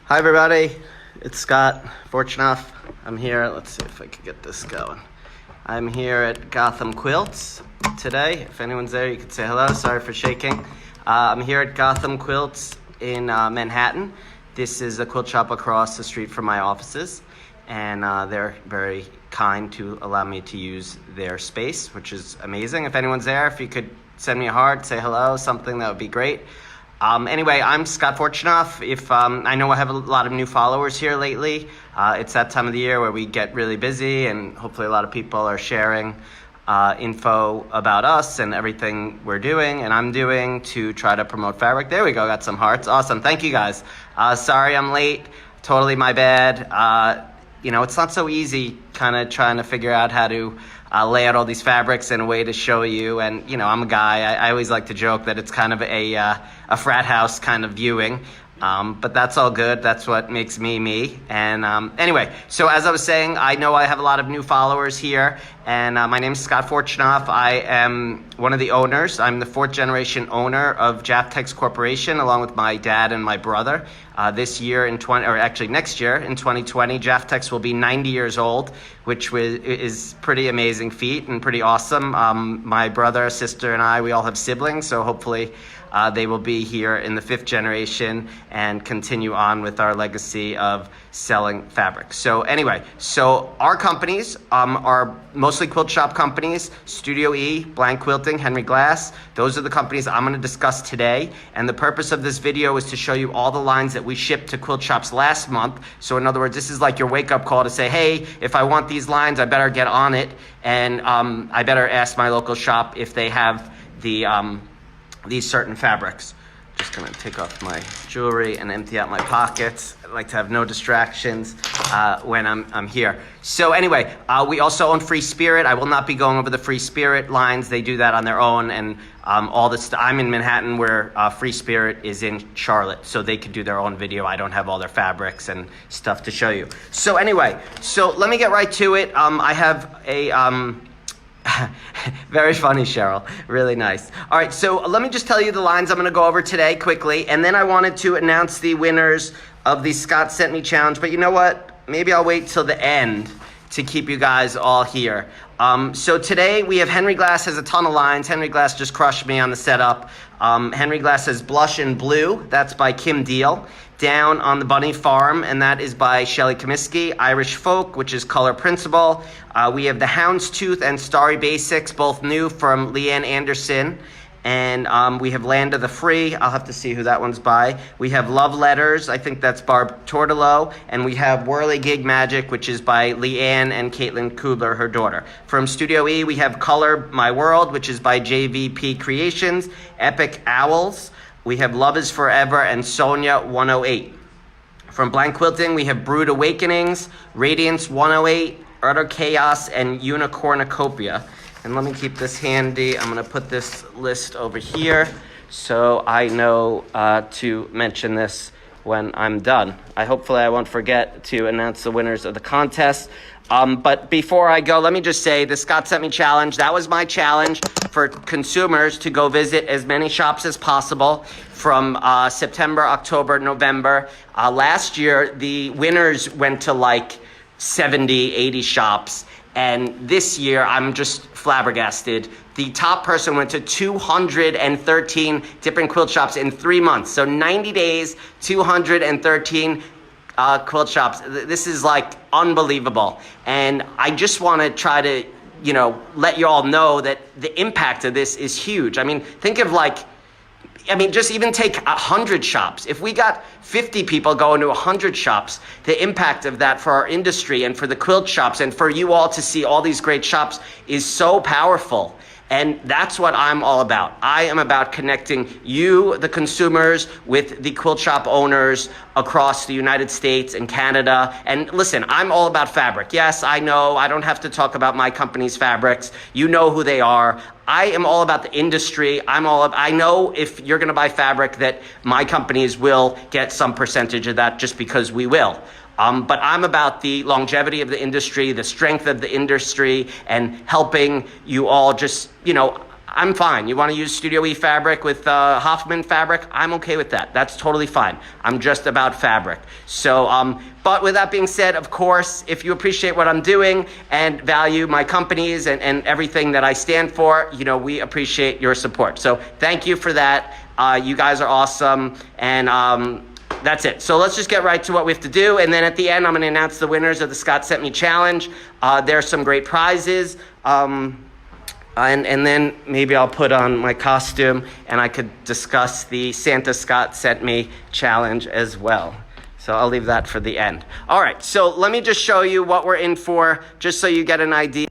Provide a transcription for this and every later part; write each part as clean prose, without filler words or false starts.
Hi everybody, it's Scott Fortunoff. I'm here, let's see if I can get this going. I'm here at Gotham Quilts today. If anyone's there, you can say hello. Sorry for shaking. I'm here at Gotham Quilts in Manhattan. This is a quilt shop across the street from my offices, and they're very kind to allow me to use their space, which is amazing. If anyone's there, if you could send me a heart, say hello, something, that would be great. Anyway, I'm Scott Fortunoff. If I know I have a lot of new followers here lately. It's that time of the year where we get really busy, and hopefully a lot of people are sharing info about us and everything we're doing and I'm doing to try to promote fabric. There we go, got some hearts. Awesome, thank you guys. Sorry I'm late, totally my bad. It's not so easy kind of trying to figure out how to lay out all these fabrics in a way to show you. And, I'm a guy. I always like to joke that it's kind of a frat house kind of viewing. But that's all good. That's what makes me me. And anyway, so as I was saying, I know I have a lot of new followers here. And my name is Scott Fortunoff. I am one of the owners. I'm the fourth generation owner of Jaftex Corporation, along with my dad and my brother. This year next year in 2020, Jaftex will be 90 years old, which is pretty amazing feat and pretty awesome. My brother, sister, and I, we all have siblings, so hopefully they will be here in the fifth generation and continue on with our legacy of selling fabric. So anyway, our companies are mostly quilt shop companies. Studio E, Blank Quilting, Henry Glass. Those are the companies I'm going to discuss today. And the purpose of this video is to show you all the lines that we shipped to quilt shops last month. So in other words, this is like your wake-up call to say, hey, if I want these lines, I better get on it. And I better ask my local shop if they have these certain fabrics. Just gonna take off my jewelry and empty out my pockets. I like to have no distractions when I'm here. So anyway, we also own Free Spirit. I will not be going over the Free Spirit lines. They do that on their own, and all this. I'm in Manhattan, where Free Spirit is in Charlotte, so they could do their own video. I don't have all their fabrics and stuff to show you. So anyway, let me get right to it. I have a very funny, Cheryl. Really nice. All right, so let me just tell you the lines I'm going to go over today quickly, and then I wanted to announce the winners of the Scott Sent Me Challenge, but you know what? Maybe I'll wait till the end to keep you guys all here. So today we have Henry Glass has a ton of lines. Henry Glass just crushed me on the setup. Henry Glass has Blush and Blue. That's by Kim Deal. Down on the Bunny Farm, and that is by Shelly Comiskey. Irish Folk, which is Color Principle. We have the Houndstooth and Starry Basics, both new, from Leanne Anderson. And we have Land of the Free. I'll have to see who that one's by. We have Love Letters. I think that's Barb Tortolo. And we have Whirly Gig Magic, which is by Leanne and Caitlin Kudler, her daughter. From Studio E, we have Color My World, which is by JVP Creations. Epic Owls. We have Love is Forever and Sonia 108. From Blank Quilting, we have Brood Awakenings, Radiance 108, Utter Chaos, and Unicornucopia. And let me keep this handy. I'm going to put this list over here so I know to mention this when I'm done. Hopefully I won't forget to announce the winners of the contest. But before I go, let me just say the Scott Sent Me Challenge, that was my challenge for consumers to go visit as many shops as possible from September, October, November. Last year, the winners went to like 70, 80 shops. And this year, I'm just flabbergasted. The top person went to 213 different quilt shops in 3 months. So 90 days, 213 quilt shops. This is like unbelievable. And I just want to try to, let you all know that the impact of this is huge. I mean, think of just even take 100 shops. If we got 50 people going to 100 shops, the impact of that for our industry and for the quilt shops and for you all to see all these great shops is so powerful. And that's what I'm all about. I am about connecting you, the consumers, with the quilt shop owners across the United States and Canada. And listen, I'm all about fabric. Yes, I know I don't have to talk about my company's fabrics. You know who they are. I am all about the industry. I know if you're going to buy fabric that my companies will get some percentage of that just because we will. But I'm about the longevity of the industry, the strength of the industry, and helping you all just, I'm fine. You want to use Studio E fabric with Hoffman fabric? I'm okay with that. That's totally fine. I'm just about fabric. So, but with that being said, of course, if you appreciate what I'm doing and value my companies and everything that I stand for, you know, we appreciate your support. So thank you for that. You guys are awesome. And that's it. So let's just get right to what we have to do. And then at the end, I'm going to announce the winners of the Scott Sent Me Challenge. There are some great prizes. And then maybe I'll put on my costume and I could discuss the Santa Scott Sent Me Challenge as well. So I'll leave that for the end. All right, so let me just show you what we're in for, just so you get an idea.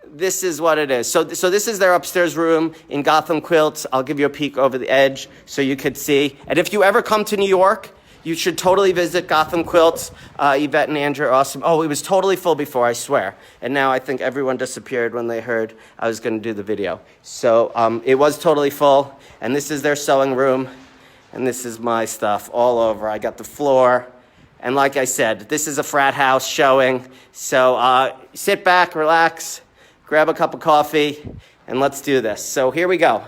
This is what it is. So this is their upstairs room in Gotham Quilts. I'll give you a peek over the edge so you could see. And if you ever come to New York, you should totally visit Gotham Quilts. Yvette and Andrew are awesome. Oh, it was totally full before, I swear. And now I think everyone disappeared when they heard I was going to do the video. So it was totally full. And this is their sewing room. And this is my stuff all over. I got the floor. And like I said, this is a frat house showing. So sit back, relax, grab a cup of coffee, and let's do this. So here we go.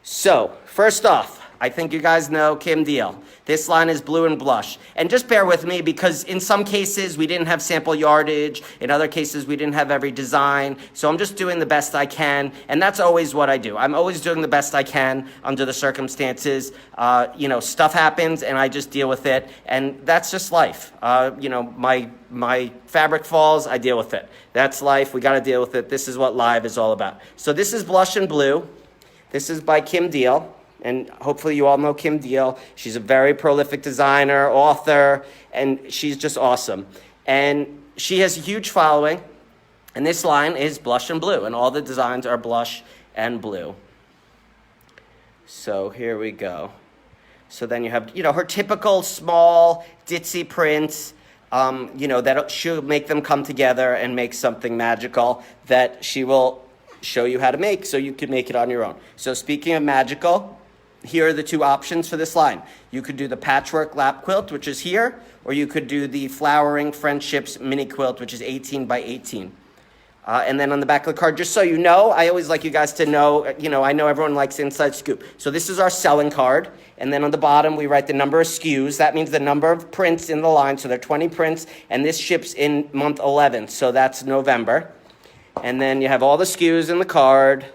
So first off, I think you guys know Kim Deal. This line is blue and blush. And just bear with me because in some cases we didn't have sample yardage. In other cases we didn't have every design. So I'm just doing the best I can. And that's always what I do. I'm always doing the best I can under the circumstances. You know, stuff happens and I just deal with it. And that's just life. You know, my fabric falls, I deal with it. That's life. We got to deal with it. This is what live is all about. So this is blush and blue. This is by Kim Deal. And hopefully you all know Kim Deal. She's a very prolific designer, author, and she's just awesome. And she has a huge following. And this line is blush and blue. And all the designs are blush and blue. So here we go. So then you have, you know, her typical small ditzy prints, you know, that she'll make them come together and make something magical that she will show you how to make so you can make it on your own. So speaking of magical, here are the two options for this line. You could do the patchwork lap quilt, which is here, or you could do the flowering friendships mini quilt, which is 18 by 18. And then on the back of the card, just so you know, I always like you guys to know, you know, I know everyone likes inside scoop. So this is our selling card. And then on the bottom, we write the number of SKUs. That means the number of prints in the line. So there are 20 prints, and this ships in month 11. So that's November. And then you have all the SKUs in the card.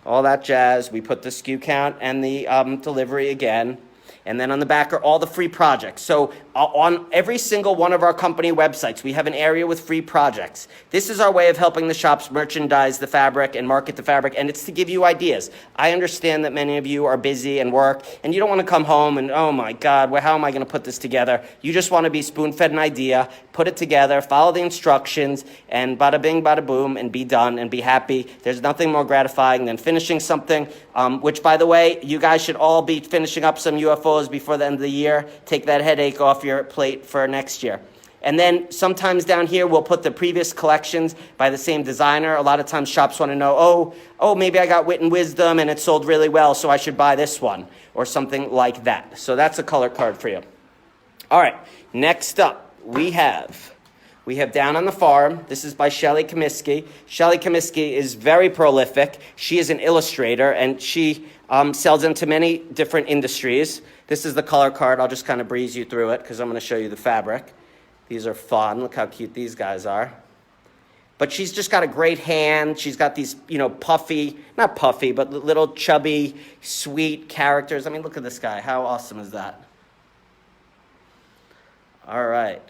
All that jazz. We put the SKU count and the delivery again. And then on the back are all the free projects. So on every single one of our company websites, we have an area with free projects. This is our way of helping the shops merchandise the fabric and market the fabric, and it's to give you ideas. I understand that many of you are busy and work, and you don't want to come home and, oh my God, how am I going to put this together? You just want to be spoon-fed an idea, put it together, follow the instructions, and bada bing, bada boom, and be done and be happy. There's nothing more gratifying than finishing something, which, by the way, you guys should all be finishing up some UFOs before the end of the year. Take that headache off your plate for next year. And then sometimes down here, we'll put the previous collections by the same designer. A lot of times shops want to know, oh, maybe I got Wit and Wisdom and it sold really well, so I should buy this one, or something like that. So that's a color card for you. All right, next up, we have Down on the Farm. This is by Shelly Comiskey. Shelly Comiskey is very prolific. She is an illustrator, and she sells into many different industries. This is the color card. I'll just kind of breeze you through it because I'm going to show you the fabric. These are fun. Look how cute these guys are. But she's just got a great hand. She's got these, you know, puffy, not puffy, but little chubby, sweet characters. I mean, look at this guy. How awesome is that? All right.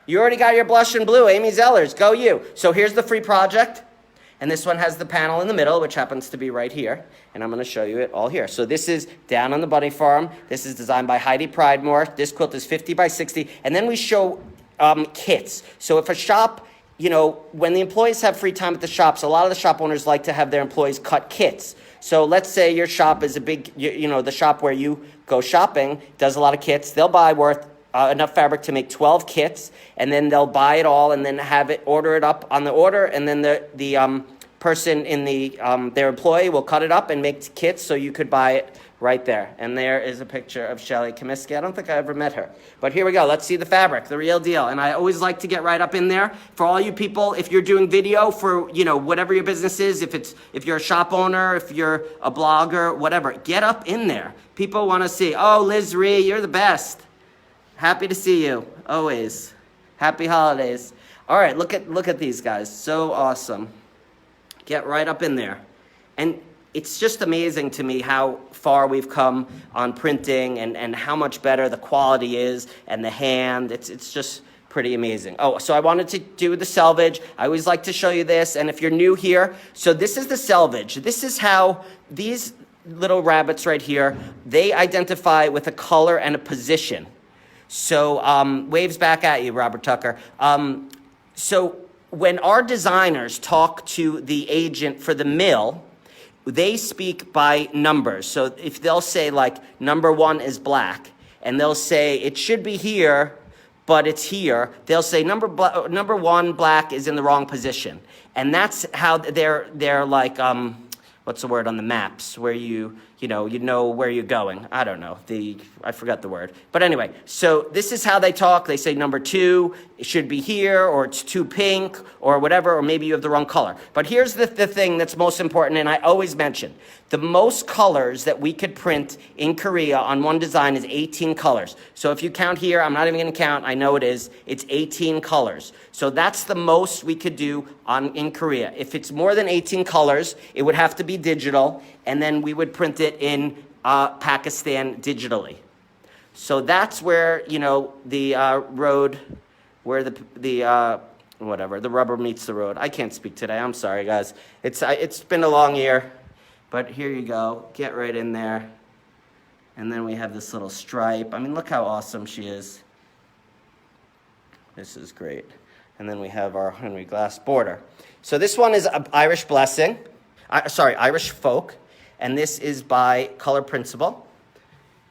You already got your blush and blue, Amy Zellers. Go you. So here's the free project. And this one has the panel in the middle, which happens to be right here. And I'm going to show you it all here. So this is Down on the Bunny Farm. This is designed by Heidi Pridemore. This quilt is 50 by 60. And then we show kits. So if a shop, you know, when the employees have free time at the shops, a lot of the shop owners like to have their employees cut kits. So let's say your shop is a big, you know, the shop where you go shopping does a lot of kits. They'll buy worth enough fabric to make 12 kits, and then they'll buy it all and then have it, order it up on the order, and then the person in the their employee will cut it up and make kits, so you could buy it right there. And there is a picture of Shelly Comiskey. I don't think I ever met her, but here we go. Let's see the fabric, the real deal. And I always like to get right up in there for all you people. If you're doing video for, you know, whatever your business is, if you're a shop owner, if you're a blogger, whatever, get up in there. People want to see. Oh, Liz Ree, you're the best. Happy to see you always. Happy holidays. All right, look at these guys. So awesome. Get right up in there. And it's just amazing to me how far we've come on printing and how much better the quality is and the hand. It's just pretty amazing. Oh, so I wanted to do the selvage. I always like to show you this. And if you're new here, so this is the selvage. This is how these little rabbits right here, they identify with a color and a position. So waves back at you, Robert Tucker. So when our designers talk to the agent for the mill, they speak by numbers. So if they'll say like number 1 is black, and they'll say it should be here, but it's here, they'll say number 1 black is in the wrong position. And that's how they're like, what's the word on the maps, where you know where you're going. I don't know, I forgot the word. But anyway, so this is how they talk. They say number 2, it should be here, or it's too pink, or whatever, or maybe you have the wrong color. But here's the thing that's most important, and I always mention, the most colors that we could print in Korea on one design is 18 colors. So if you count here, I'm not even gonna count, I know it is, it's 18 colors. So that's the most we could do in Korea. If it's more than 18 colors, it would have to be digital, and then we would print it in Pakistan digitally. So that's where, you know, the road, where the rubber meets the road. I can't speak today, I'm sorry guys. It's been a long year, but here you go, get right in there. And then we have this little stripe. I mean, look how awesome she is. This is great. And then we have our Henry Glass border. So this one is Irish Blessing, Irish Folk. And this is by Color Principle.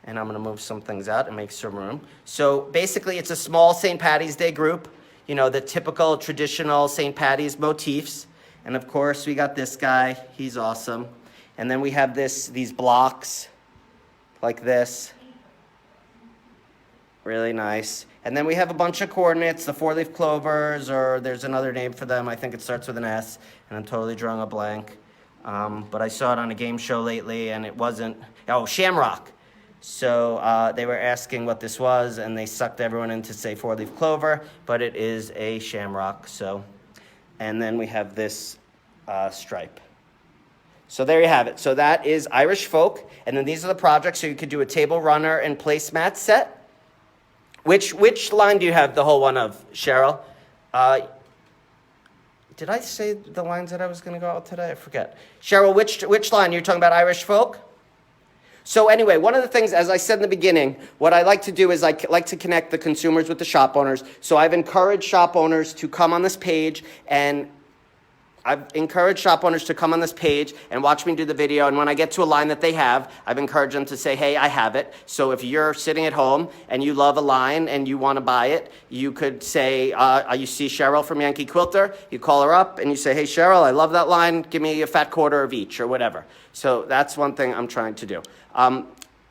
And I'm gonna move some things out and make some room. So basically it's a small St. Paddy's Day group, you know, the typical traditional St. Paddy's motifs. And of course we got this guy, he's awesome. And then we have these blocks like this. Really nice. And then we have a bunch of coordinates, the 4-leaf clovers, or there's another name for them. I think it starts with an S, and I'm totally drawing a blank. But I saw it on a game show lately, and it wasn't, shamrock. So they were asking what this was, and they sucked everyone in to say 4-leaf clover, but it is a shamrock. So, and then we have this stripe. So there you have it. So that is Irish Folk, and then these are the projects. So you could do a table runner and placemat set. Which line do you have the whole one of, Cheryl? Did I say the lines that I was going to go out today? I forget. Cheryl, which line? You're talking about Irish Folk? So anyway, one of the things, as I said in the beginning, what I like to do is I like to connect the consumers with the shop owners. So I've encouraged shop owners to come on this page and watch me do the video. And when I get to a line that they have, I've encouraged them to say, hey, I have it. So if you're sitting at home and you love a line and you want to buy it, you could say, you see Cheryl from Yankee Quilter, you call her up and you say, hey, Cheryl, I love that line. Give me a fat quarter of each or whatever. So that's one thing I'm trying to do.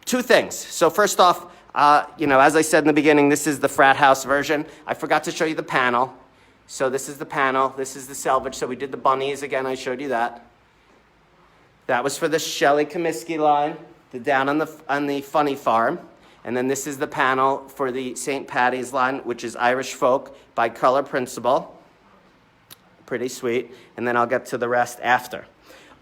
2 things. So first off, as I said in the beginning, this is the frat house version. I forgot to show you the panel. So this is the panel, this is the selvage. So we did the bunnies again, I showed you that. That was for the Shelly Comiskey line, the down on the funny farm. And then this is the panel for the St. Paddy's line, which is Irish Folk by Color Principle. Pretty sweet. And then I'll get to the rest after.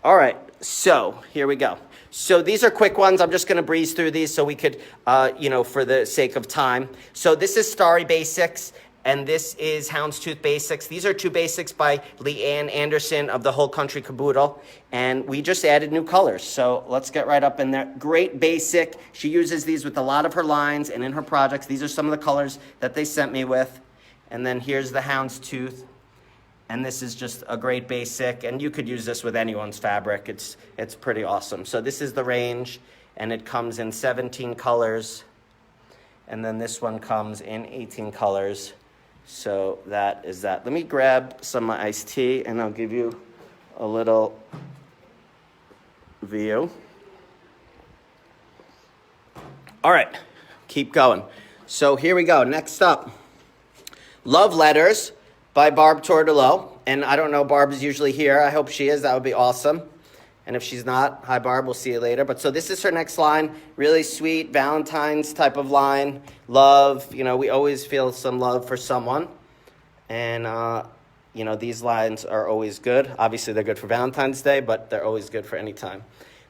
All right, so here we go. So these are quick ones. I'm just gonna breeze through these so we could, for the sake of time. So this is Starry Basics. And this is Houndstooth Basics. These are 2 basics by Leanne Anderson of the Whole Country Caboodle. And we just added new colors. So let's get right up in there. Great basic. She uses these with a lot of her lines and in her projects. These are some of the colors that they sent me with. And then here's the Houndstooth. And this is just a great basic. And you could use this with anyone's fabric. It's pretty awesome. So this is the range. And it comes in 17 colors. And then this one comes in 18 colors. So that is that. Let me grab some iced tea and I'll give you a little view. All right, keep going. So here we go. Next up, Love Letters by Barb Tordelot. And I don't know, Barb is usually here. I hope she is. That would be awesome. And if she's not, hi Barb, we'll see you later. But so this is her next line. Really sweet Valentine's type of line. Love, we always feel some love for someone. And, these lines are always good. Obviously, they're good for Valentine's Day, but they're always good for any time.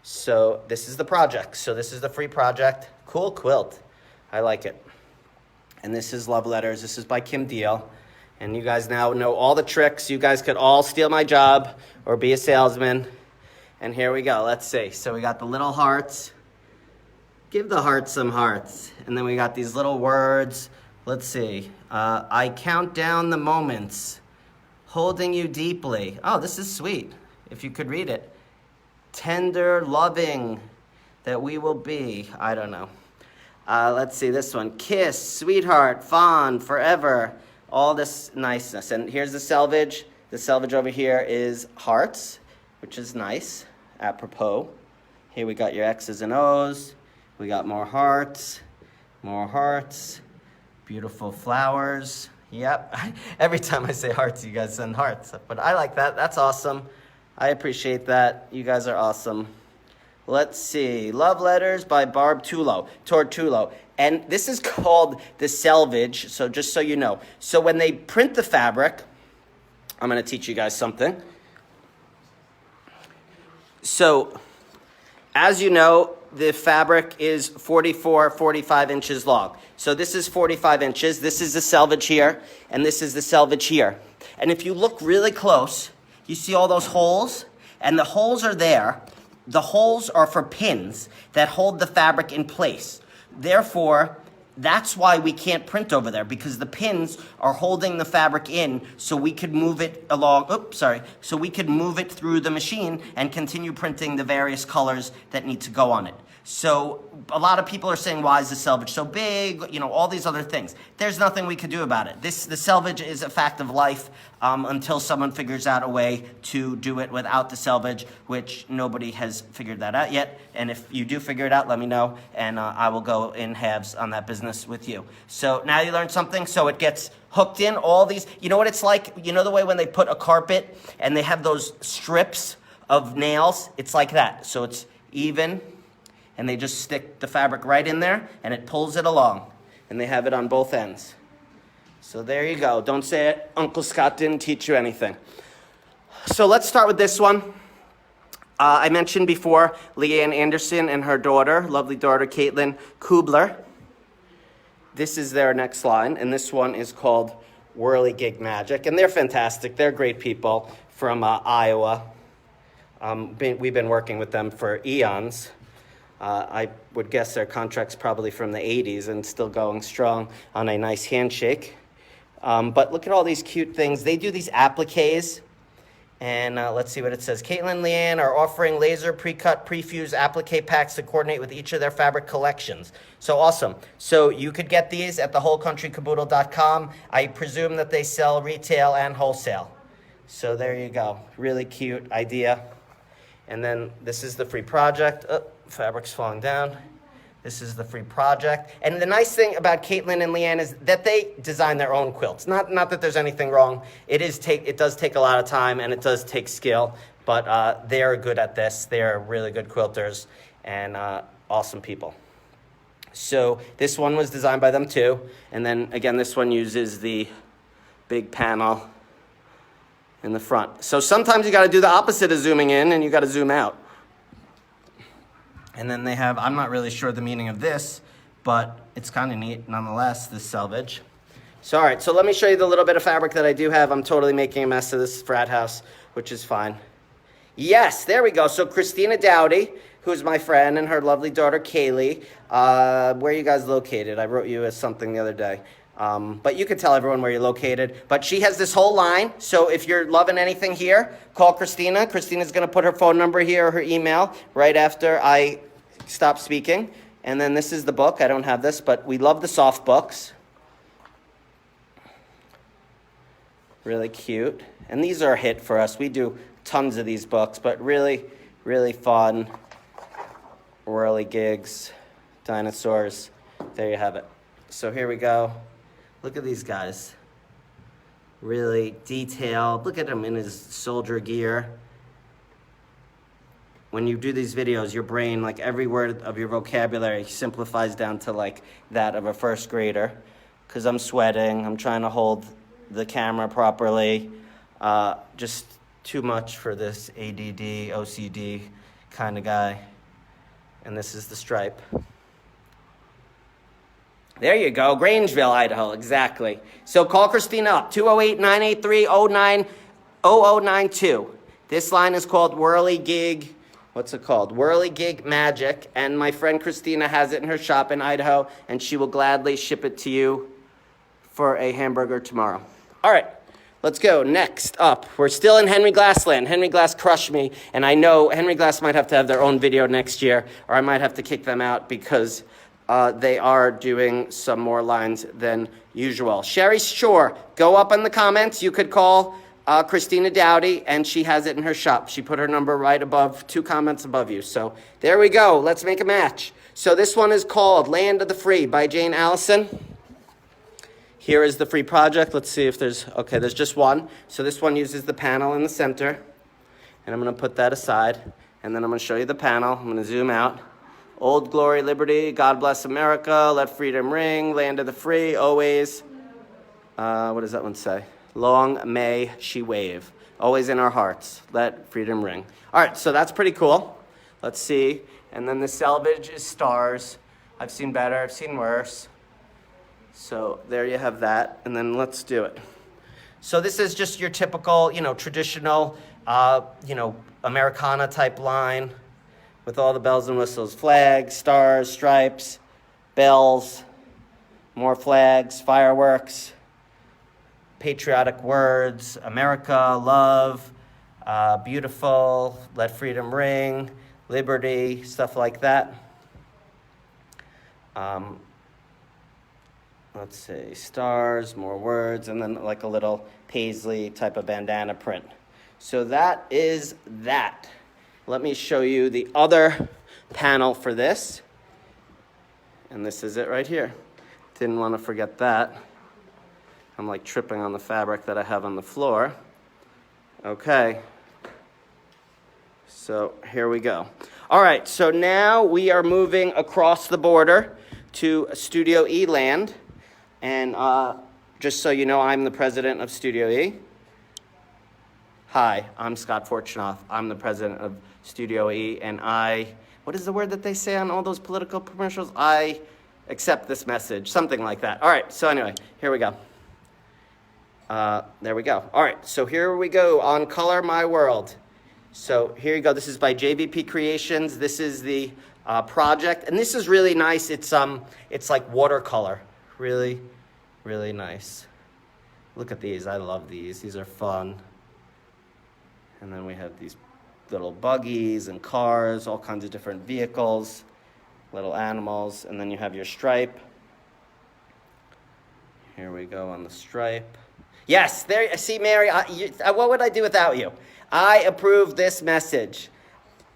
So this is the project. So this is the free project. Cool quilt. I like it. And this is Love Letters. This is by Kim Deal. And you guys now know all the tricks. You guys could all steal my job or be a salesman. And here we go. Let's see. So we got the little hearts. Give the heart some hearts. And then we got these little words. Let's see. I count down the moments. Holding you deeply. Oh, this is sweet. If you could read it. Tender, loving, that we will be. I don't know. Let's see this one. Kiss, sweetheart, fond, forever. All this niceness. And here's the selvage. The selvage over here is hearts, which is nice, apropos. Here we got your X's and O's. We got more hearts, beautiful flowers. Yep. Every time I say hearts, you guys send hearts. But I like that. That's awesome. I appreciate that. You guys are awesome. Let's see. Love Letters by Barb Tordelot. And this is called the selvage, so just so you know. So when they print the fabric, I'm going to teach you guys something. So, as you know, the fabric is 45 inches long. So this is 45 inches. This is the selvage here, and this is the selvage here. And if you look really close, you see all those holes? And the holes are there. The holes are for pins that hold the fabric in place. Therefore, that's why we can't print over there, because the pins are holding the fabric in so we could move it along, so we could move it through the machine and continue printing the various colors that need to go on it. So a lot of people are saying, why is the selvage so big? All these other things. There's nothing we could do about it. The selvage is a fact of life until someone figures out a way to do it without the selvage, which nobody has figured that out yet. And if you do figure it out, let me know, and I will go in halves on that business with you. So now you learned something. So it gets hooked in all these. You know what it's like? You know the way when they put a carpet and they have those strips of nails? It's like that. So it's even. And they just stick the fabric right in there, and it pulls it along. And they have it on both ends. So there you go. Don't say it. Uncle Scott didn't teach you anything. So let's start with this one. I mentioned before Leanne Anderson and her daughter, lovely daughter, Caitlin Kubler. This is their next line, and this one is called Whirligig Magic. And they're fantastic. They're great people from Iowa. We've been working with them for eons. I would guess their contract's probably from the 80s and still going strong on a nice handshake. But look at all these cute things. They do these appliques. And let's see what it says. Caitlin and Leanne are offering laser pre-cut, pre-fused applique packs to coordinate with each of their fabric collections. So awesome. So you could get these at thewholecountrycaboodle.com. I presume that they sell retail and wholesale. So there you go. Really cute idea. And then this is the free project. Oh, fabric's falling down. This is the free project. And the nice thing about Caitlin and Leanne is that they design their own quilts. Not that there's anything wrong. It does take a lot of time, and it does take skill, but they're good at this. They're really good quilters and awesome people. So this one was designed by them too. And then again, this one uses the big panel in the front. So sometimes you got to do the opposite of zooming in, and you got to zoom out. And then they have, I'm not really sure the meaning of this, but it's kind of neat nonetheless, this selvage. So, all right, so let me show you the little bit of fabric that I do have. I'm totally making a mess of this frat house, which is fine. Yes, there we go. So Christina Dowdy, who's my friend, and her lovely daughter, Kaylee. Where are you guys located? I wrote you as something the other day. But you can tell everyone where you're located. But she has this whole line. So if you're loving anything here, call Christina. Christina's going to put her phone number here or her email right after I stop speaking. And then this is the book. I don't have this, but we love the soft books. Really cute. And these are a hit for us. We do tons of these books, but really, really fun. Whirligigs, dinosaurs. There you have it. So here we go. Look at these guys. Really detailed. Look at him in his soldier gear. When you do these videos, your brain, like every word of your vocabulary simplifies down to like that of a first grader. Because I'm sweating, I'm trying to hold the camera properly. Just too much for this ADD, OCD kind of guy. And this is the stripe. There you go, Grangeville, Idaho, exactly. So call Christina up, 208-983-0092. This line is called Whirligig, what's it called? Whirligig Magic, and my friend Christina has it in her shop in Idaho, and she will gladly ship it to you for a hamburger tomorrow. All right, let's go. Next up, we're still in Henry Glass land. Henry Glass crushed me, and I know Henry Glass might have to have their own video next year, or I might have to kick them out because they are doing some more lines than usual. Sherry Shore, go up in the comments. You could call Christina Dowdy, and she has it in her shop. She put her number right above, 2 comments above you. So there we go. Let's make a match. So this one is called Land of the Free by Jane Allison. Here is the free project. Let's see if there's, okay, there's just one. So this one uses the panel in the center. And I'm going to put that aside. And then I'm going to show you the panel. I'm going to zoom out. Old Glory, Liberty, God Bless America, Let Freedom Ring, Land of the Free, always. What does that one say? Long may she wave. Always in our hearts. Let freedom ring. All right, so that's pretty cool. Let's see. And then the selvage is stars. I've seen better. I've seen worse. So there you have that. And then let's do it. So this is just your typical, traditional, Americana type line with all the bells and whistles. Flags, stars, stripes, bells, more flags, fireworks, patriotic words, America, love, beautiful, let freedom ring, liberty, stuff like that. Let's see, stars, more words, and then like a little paisley type of bandana print. So that is that. Let me show you the other panel for this. And this is it right here. Didn't want to forget that. I'm like tripping on the fabric that I have on the floor. Okay. So here we go. All right, so now we are moving across the border to Studio E land. And just so you know, I'm the president of Studio E. Hi, I'm Scott Fortunoff. I'm the president of Studio E, and what is the word that they say on all those political commercials? I accept this message, something like that. All right, so anyway, here we go. There we go. All right, so here we go on Color My World. So here you go. This is by JVP Creations. This is the project, and this is really nice. It's like watercolor. Really, really nice. Look at these. I love these. These are fun. And then we have these little buggies and cars, all kinds of different vehicles, little animals, and then you have your stripe. Here we go on the stripe. Yes, there. See, Mary, what would I do without you? I approve this message.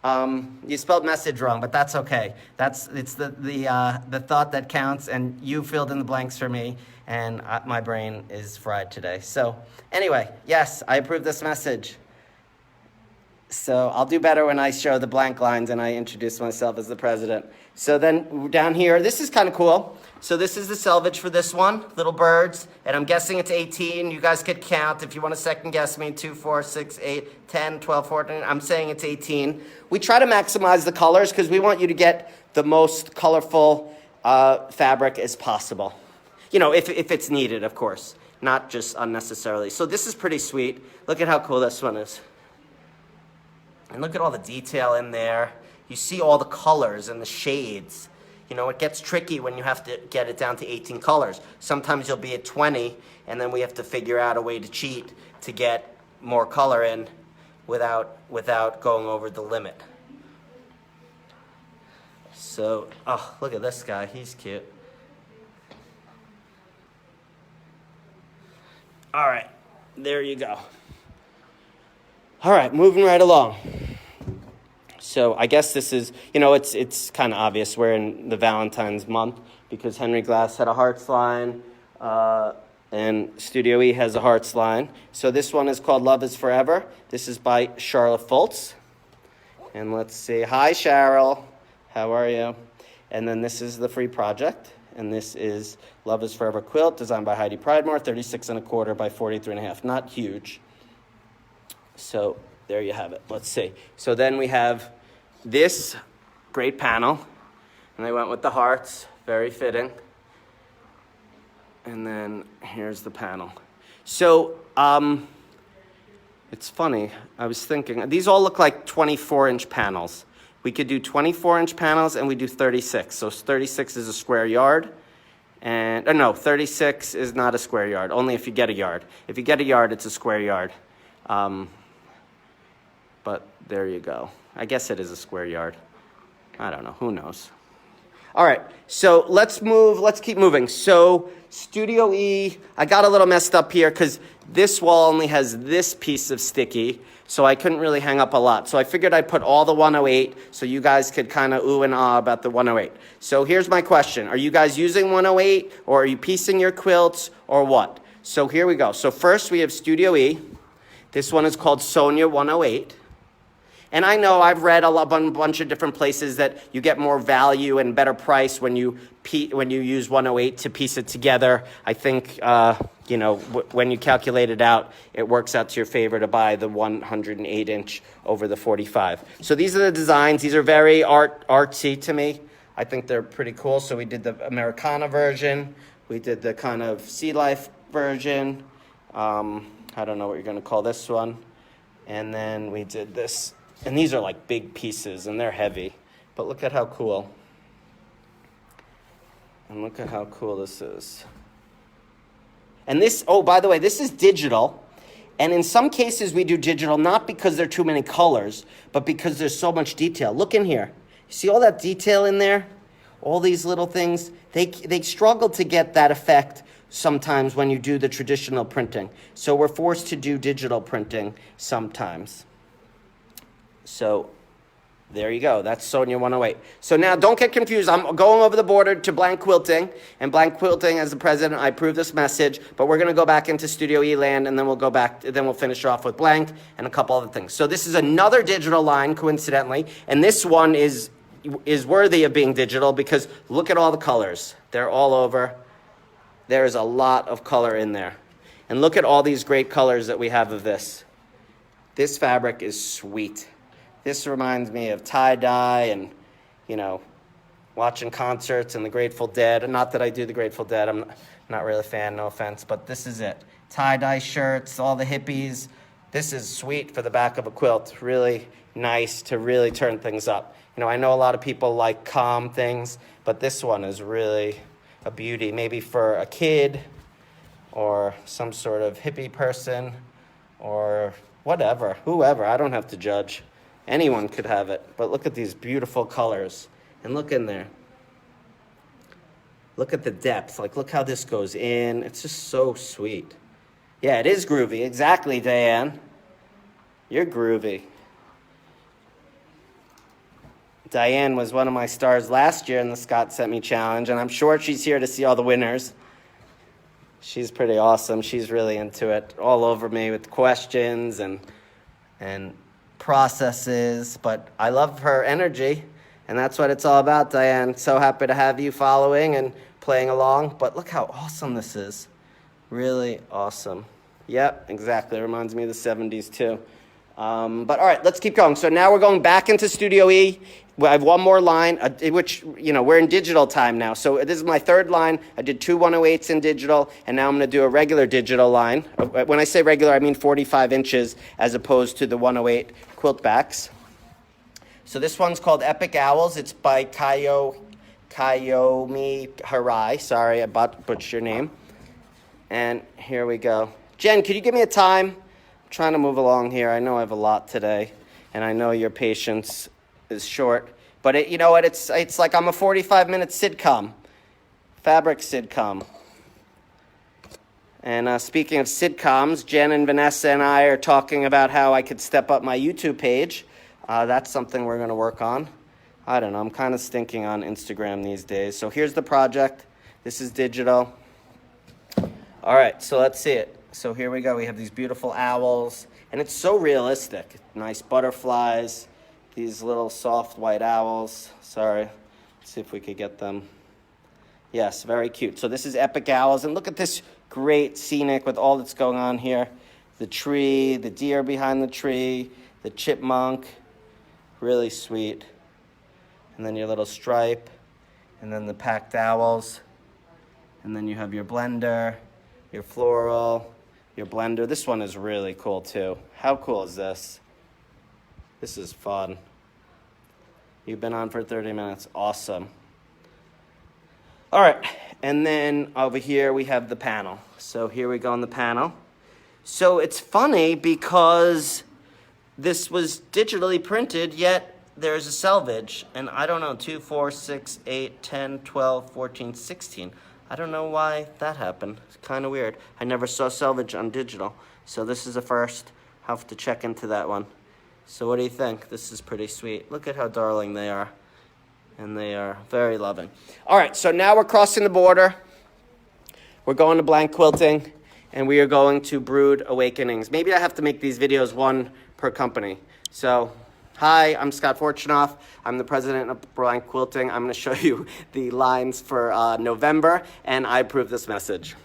You spelled message wrong, but that's okay. It's the thought that counts, and you filled in the blanks for me, and my brain is fried today. So anyway, yes, I approve this message. So I'll do better when I show the blank lines and I introduce myself as the president. So then down here, this is kind of cool. So this is the selvage for this one, little birds. And I'm guessing it's 18. You guys could count if you want to second guess me. 2, 4, 6, 8, 10, 12, 14. I'm saying it's 18. We try to maximize the colors because we want you to get the most colorful fabric as possible. If it's needed, of course, not just unnecessarily. So this is pretty sweet. Look at how cool this one is. And look at all the detail in there. You see all the colors and the shades. It gets tricky when you have to get it down to 18 colors. Sometimes you'll be at 20, and then we have to figure out a way to cheat to get more color in without going over the limit. So, look at this guy. He's cute. All right, there you go. All right, moving right along. So I guess this is, it's kind of obvious we're in the Valentine's month because Henry Glass had a Hearts line and Studio E has a Hearts line. So this one is called Love is Forever. This is by Charlotte Foltz. And let's see. Hi, Cheryl. How are you? And then this is the free project. And this is Love is Forever quilt designed by Heidi Pridemore, 36.25 by 43.5. Not huge. So there you have it. Let's see. So then we have this great panel. And they went with the hearts. Very fitting. And then here's the panel. So it's funny. I was thinking, these all look like 24-inch panels. We could do 24-inch panels and we do 36. So 36 is a square yard. And no, 36 is not a square yard, only if you get a yard. If you get a yard, it's a square yard. But there you go. I guess it is a square yard. I don't know. Who knows? All right. So let's keep moving. So Studio E, I got a little messed up here because this wall only has this piece of sticky. So I couldn't really hang up a lot. So I figured I'd put all the 108 so you guys could kind of ooh and ah about the 108. So here's my question. Are you guys using 108 or are you piecing your quilts or what? So here we go. So first we have Studio E. This one is called Sonia 108. And I know I've read a bunch of different places that you get more value and better price when you use 108 to piece it together. I think, when you calculate it out, it works out to your favor to buy the 108-inch over the 45. So these are the designs. These are very artsy to me. I think they're pretty cool. So we did the Americana version. We did the kind of Sea Life version. I don't know what you're going to call this one. And then we did this. And these are like big pieces, and they're heavy. But look at how cool. And look at how cool this is. And this, oh, by the way, this is digital. And in some cases, we do digital not because there are too many colors, but because there's so much detail. Look in here. You see all that detail in there? All these little things. They struggle to get that effect sometimes when you do the traditional printing. So we're forced to do digital printing sometimes. So there you go. That's Sonia 108. So now don't get confused. I'm going over the border to Blank Quilting. And Blank Quilting, as the president, I approve this message. But we're going to go back into Studio E land, and then we'll finish off with Blank and a couple other things. So this is another digital line, coincidentally. And this one is worthy of being digital because look at all the colors. They're all over. There is a lot of color in there. And look at all these great colors that we have of this. This fabric is sweet. This reminds me of tie-dye and, watching concerts and the Grateful Dead. Not that I do the Grateful Dead. I'm not really a fan, no offense. But this is it. Tie-dye shirts, all the hippies. This is sweet for the back of a quilt. Really nice to really turn things up. I know a lot of people like calm things, but this one is really a beauty. Maybe for a kid or some sort of hippie person or whatever, whoever. I don't have to judge. Anyone could have it. But look at these beautiful colors. And look in there. Look at the depth. Look how this goes in. It's just so sweet. Yeah, it is groovy. Exactly, Diane. You're groovy. Diane was one of my stars last year in the Scott Sent Me Challenge, and I'm sure she's here to see all the winners. She's pretty awesome. She's really into it. All over me with questions and processes, but I love her energy, and that's what it's all about, Diane. So happy to have you following and playing along, but look how awesome this is. Really awesome. Yep, exactly. It reminds me of the 70s, too. But all right, let's keep going. So now we're going back into Studio E. I have one more line, which, we're in digital time now. So this is my third line. I did 2 108s in digital, and now I'm going to do a regular digital line. When I say regular, I mean 45 inches as opposed to the 108 quilt backs. So this one's called Epic Owls. It's by Kayomi Harai. Sorry, I butchered your name. And here we go. Jen, could you give me a time? I'm trying to move along here. I know I have a lot today, and I know your patience is short. But you know what? It's like I'm a 45-minute sitcom, fabric sitcom. And speaking of sitcoms, Jen and Vanessa and I are talking about how I could step up my YouTube page. That's something we're going to work on. I don't know, I'm kind of stinking on Instagram these days. So here's the project. This is digital. All right, so let's see it. So here we go. We have these beautiful owls, and it's so realistic. Nice butterflies, these little soft white owls. Sorry, let's see if we could get them. Yes, very cute. So this is Epic Owls, and look at this great scenic with all that's going on here. The tree, the deer behind the tree, the chipmunk, really sweet. And then your little stripe, and then the packed owls. And then you have your blender, your floral, your blender. This one is really cool too. How cool is this? This is fun. You've been on for 30 minutes. Awesome. All right, and then over here we have the panel. So here we go on the panel. So it's funny because this was digitally printed, yet there's a selvage. And I don't know, 2, 4, 6, 8, 10, 12, 14, 16. I don't know why that happened. It's kind of weird. I never saw selvage on digital. So this is a first. I'll have to check into that one. So what do you think? This is pretty sweet. Look at how darling they are. And they are very loving. All right, so now we're crossing the border. We're going to blank quilting, and we are going to Brood Awakenings. Maybe I have to make these videos one per company. So, hi, I'm Scott Fortunoff. I'm the president of Blank Quilting. I'm going to show you the lines for November, and I approve this message.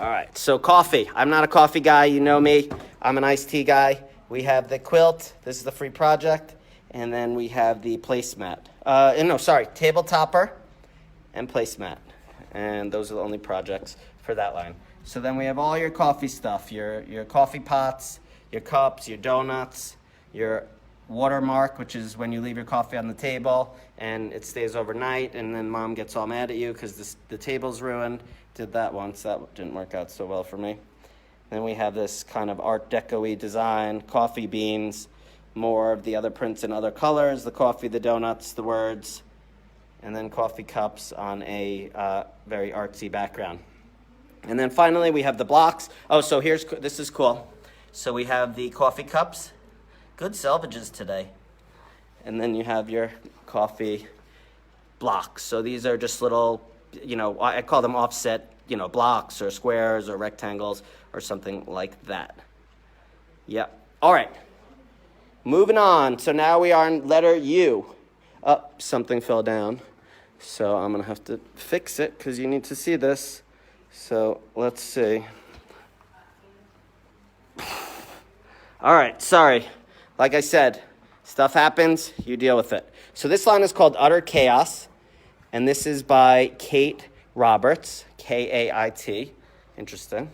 All right, so coffee. I'm not a coffee guy. You know me. I'm an iced tea guy. We have the quilt. This is the free project. And then we have the placemat. Table topper and placemat. And those are the only projects for that line. So then we have all your coffee stuff, your coffee pots, your cups, your donuts, your watermark, which is when you leave your coffee on the table and it stays overnight, and then mom gets all mad at you because the table's ruined. Did that once. That didn't work out so well for me. Then we have this kind of Art Deco-y design, coffee beans, more of the other prints in other colors, the coffee, the donuts, the words, and then coffee cups on a very artsy background. And then finally we have the blocks. Oh, so this is cool. So we have the coffee cups. Good selvages today. And then you have your coffee blocks. So these are just little, I call them offset, blocks or squares or rectangles or something like that. Yep. All right. Moving on. So now we are on letter U. Oh, something fell down. So I'm going to have to fix it because you need to see this. So let's see. All right, sorry. Like I said, stuff happens, you deal with it. So this line is called Utter Chaos, and this is by Kate Roberts, Kait. Interesting.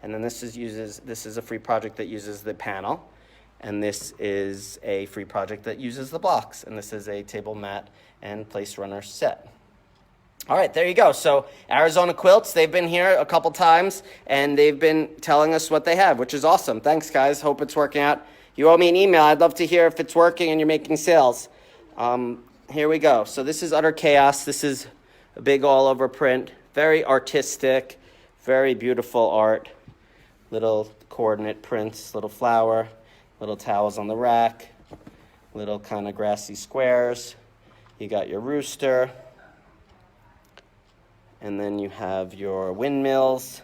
And then this is a free project that uses the panel, and this is a free project that uses the blocks, and this is a table mat and place runner set. All right, there you go. So Arizona Quilts, they've been here a couple times, and they've been telling us what they have, which is awesome. Thanks, guys. Hope it's working out. You owe me an email. I'd love to hear if it's working and you're making sales. Here we go. So this is Utter Chaos. This is a big all-over print. Very artistic, very beautiful art. Little coordinate prints, little flower, little towels on the rack, little kind of grassy squares. You got your rooster. And then you have your windmills.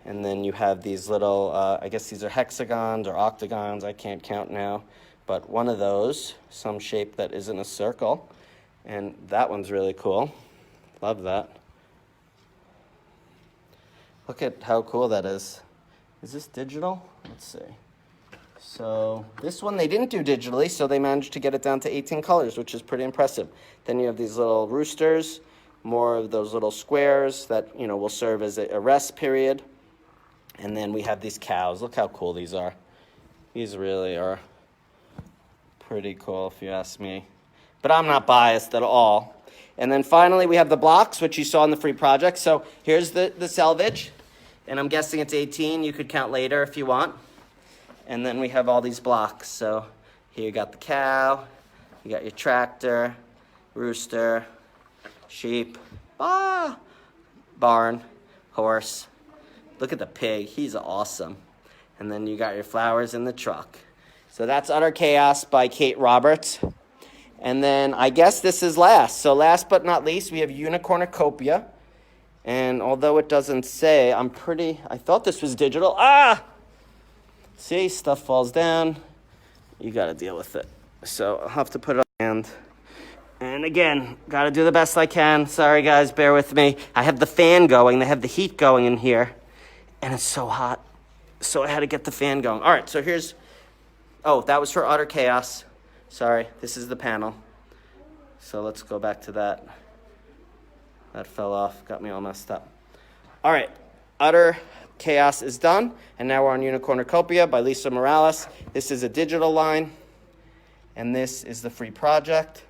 And then you have these little, I guess these are hexagons or octagons. I can't count now. But one of those, some shape that isn't a circle. And that one's really cool. Love that. Look at how cool that is. Is this digital? Let's see. So this one they didn't do digitally, so they managed to get it down to 18 colors, which is pretty impressive. Then you have these little roosters, more of those little squares that, will serve as a rest period. And then we have these cows. Look how cool these are. These really are pretty cool, if you ask me. But I'm not biased at all. And then finally, we have the blocks, which you saw in the free project. So here's the selvage. And I'm guessing it's 18. You could count later if you want. And then we have all these blocks. So here you got the cow. You got your tractor, rooster, sheep, barn, horse. Look at the pig. He's awesome. And then you got your flowers in the truck. So that's Utter Chaos by Kate Roberts. And then I guess this is last. So last but not least, we have Unicornucopia. And although it doesn't say, I thought this was digital. See, stuff falls down. You got to deal with it. So I'll have to put it on hand. And again, got to do the best I can. Sorry, guys, bear with me. I have the fan going. They have the heat going in here. And it's so hot. So I had to get the fan going. All right, so here's... Oh, that was for Utter Chaos. Sorry, this is the panel. So let's go back to that. That fell off. Got me all messed up. All right, Utter Chaos is done. And now we're on Unicornucopia by Lisa Morales. This is a digital line. And this is the free project.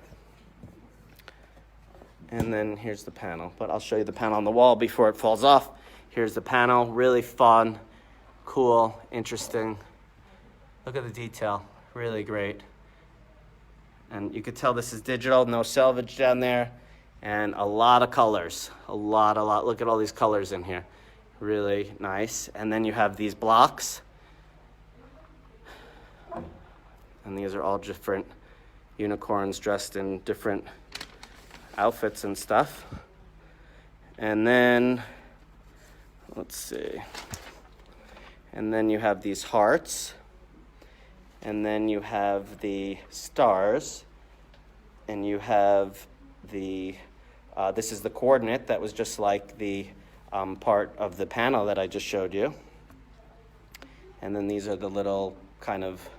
And then here's the panel. But I'll show you the panel on the wall before it falls off. Here's the panel. Really fun, cool, interesting. Look at the detail. Really great. And you could tell this is digital. No selvage down there. And a lot of colors. A lot. Look at all these colors in here. Really nice. And then you have these blocks. And these are all different unicorns dressed in different outfits and stuff. And then, let's see. And then you have these hearts. And then you have the stars. And you have the, this is the coordinate that was just like the part of the panel that I just showed you. And then these are the little kind of,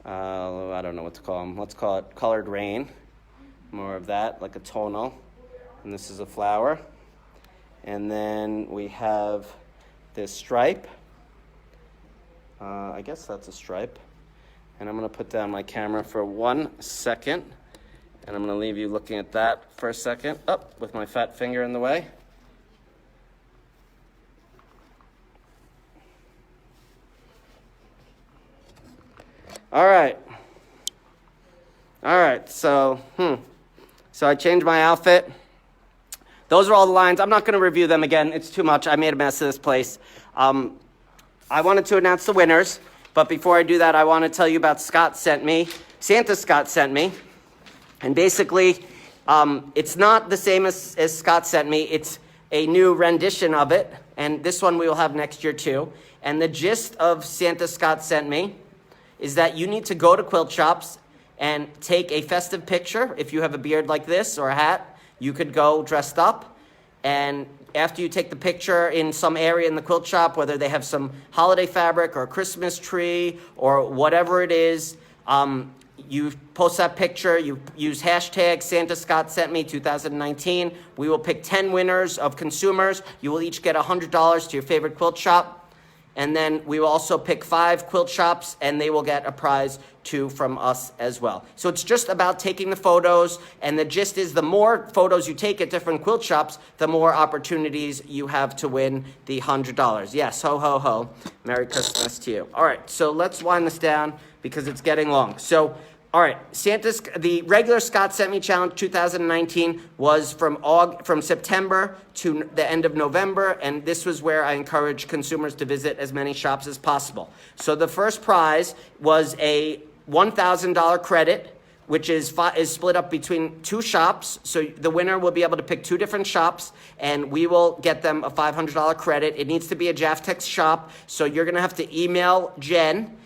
I don't know what to call them. Let's call it colored rain. More of that, like a tonal. And this is a flower. And then we have this stripe. I guess that's a stripe. And I'm going to put down my camera for 1 second. And I'm going to leave you looking at that for a second. Up with my fat finger in the way. All right. So I changed my outfit. Those are all the lines. I'm not going to review them again. It's too much. I made a mess of this place. I wanted to announce the winners, but before I do that, I want to tell you about Santa Scott sent me. And basically, it's not the same as Scott sent me. It's a new rendition of it, and this one we will have next year too. And the gist of Santa Scott sent me is that you need to go to quilt shops and take a festive picture. If you have a beard like this or a hat, you could go dressed up. And after you take the picture in some area in the quilt shop, whether they have some holiday fabric or a Christmas tree or whatever it is, you post that picture, you use hashtag Santa Scott sent me 2019. We will pick 10 winners of consumers. You will each get $100 to your favorite quilt shop. And then we will also pick 5 quilt shops, and they will get a prize too from us as well. So it's just about taking the photos, and the gist is the more photos you take at different quilt shops, the more opportunities you have to win the $100. Yes, ho, ho, ho. Merry Christmas to you. All right, so let's wind this down because it's getting long. So, all right, the regular Scott Sent Me Challenge 2019 was from September to the end of November, and this was where I encouraged consumers to visit as many shops as possible. So the first prize was a $1,000 credit, which is split up between 2 shops. So the winner will be able to pick 2 different shops, and we will get them a $500 credit. It needs to be a Jaftex shop, so you're going to have to email Jen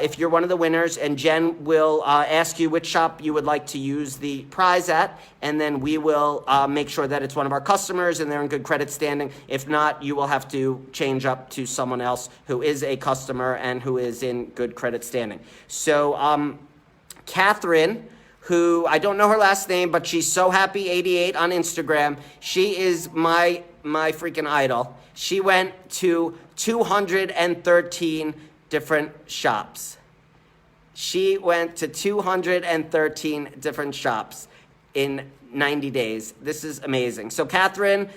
if you're one of the winners, and Jen will ask you which shop you would like to use the prize at, and then we will make sure that it's one of our customers and they're in good credit standing. If not, you will have to change up to someone else who is a customer and who is in good credit standing. So Catherine, who I don't know her last name, but she's So Happy 88 on Instagram. She is my freaking idol. She went to 213 different shops. She went to 213 different shops in 90 days. This is amazing. So Catherine,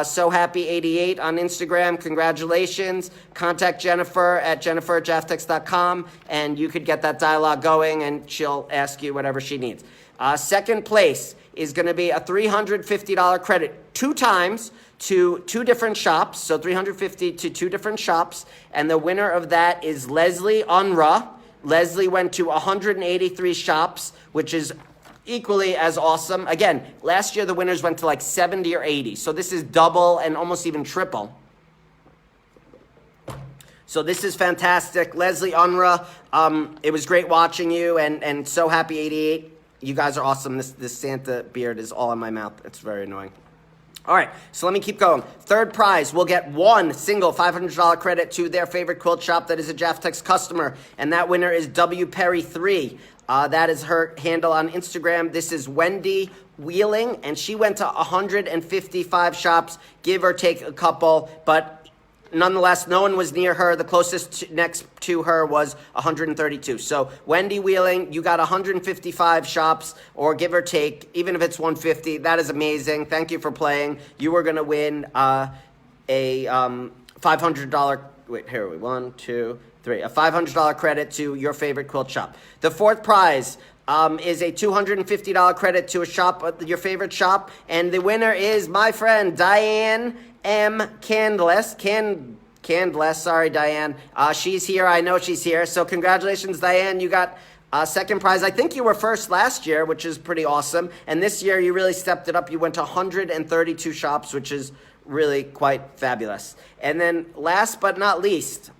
So Happy 88 on Instagram, congratulations. Contact Jennifer at jennifer@jaftex.com, and you could get that dialogue going, and she'll ask you whatever she needs. Second place is going to be a $350 credit 2 times to 2 different shops. So $350 to 2 different shops. And the winner of that is Leslie Unruh. Leslie went to 183 shops, which is equally as awesome. Again, last year the winners went to like 70 or 80. So this is double and almost even triple. So this is fantastic. Leslie Unruh, it was great watching you, and so happy 88. You guys are awesome. This Santa beard is all in my mouth. It's very annoying. All right, so let me keep going. Third prize, we'll get 1 single $500 credit to their favorite quilt shop that is a Jaftex customer, and that winner is W Perry 3. That is her handle on Instagram. This is Wendy Wheeling, and she went to 155 shops, give or take a couple, but nonetheless, no one was near her. The closest next to her was 132. So Wendy Wheeling, you got 155 shops, or give or take, even if it's 150. That is amazing. Thank you for playing. You were going to win a $500. Wait, here are we? 1, 2, 3. A $500 credit to your favorite quilt shop. The fourth prize is a $250 credit to a shop, your favorite shop, and the winner is my friend Diane M. Candless, sorry, Diane. She's here. I know she's here. So congratulations, Diane. You got second prize. I think you were first last year, which is pretty awesome. And this year you really stepped it up. You went to 132 shops, which is really quite fabulous. And then last but not least,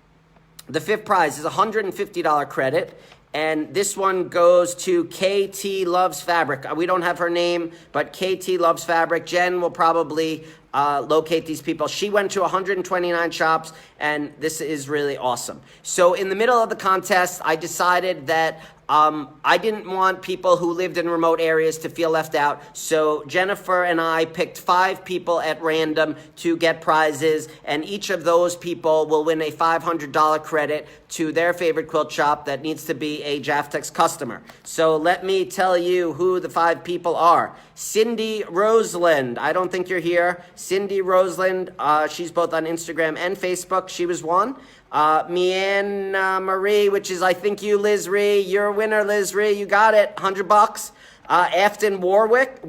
the fifth prize is a $150 credit. And this one goes to KT Loves Fabric. We don't have her name, but KT Loves Fabric. Jen will probably locate these people. She went to 129 shops, and this is really awesome. So in the middle of the contest, I decided that I didn't want people who lived in remote areas to feel left out. So Jennifer and I picked 5 people at random to get prizes, and each of those people will win a $500 credit to their favorite quilt shop that needs to be a Jaftex customer. So let me tell you who the 5 people are. Cindy Roseland. I don't think you're here. Cindy Roseland. She's both on Instagram and Facebook. She was one. Mianne Marie, which is I think you, Liz Ree. You're a winner, Liz Ree. You got it. $100. Afton Warwick.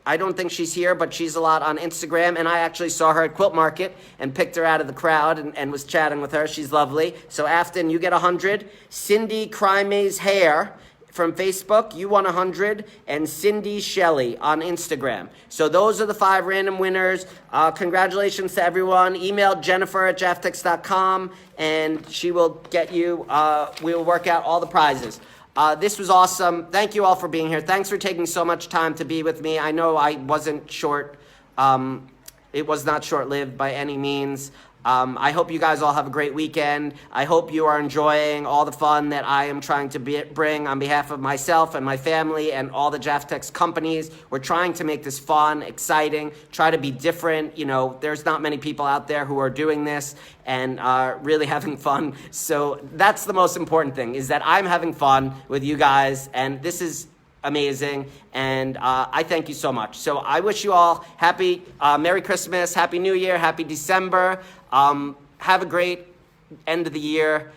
I don't think she's here, but she's a lot on Instagram. And I actually saw her at Quilt Market and picked her out of the crowd and was chatting with her. She's lovely. So Afton, you get 100. Cindy Crime's Hair from Facebook, you won 100, and Cindy Shelley on Instagram. So those are the 5 random winners. Congratulations to everyone. Email Jennifer@jaftex.com, and she will get you, we will work out all the prizes. This was awesome. Thank you all for being here. Thanks for taking so much time to be with me. I know I wasn't short. It was not short-lived by any means. I hope you guys all have a great weekend. I hope you are enjoying all the fun that I am trying to bring on behalf of myself and my family and all the Jaftex companies. We're trying to make this fun, exciting, try to be different. You know, there's not many people out there who are doing this and really having fun. So that's the most important thing, is that I'm having fun with you guys, and this is amazing, and I thank you so much. So I wish you all happy Merry Christmas, Happy New Year, Happy December. Have a great end of the year.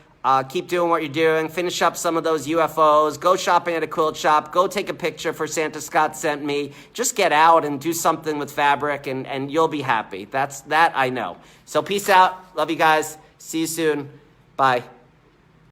Keep doing what you're doing. Finish up some of those UFOs. Go shopping at a quilt shop. Go take a picture for Santa Scott Sent Me. Just get out and do something with fabric, and you'll be happy. That I know. So peace out. Love you guys. See you soon. Bye.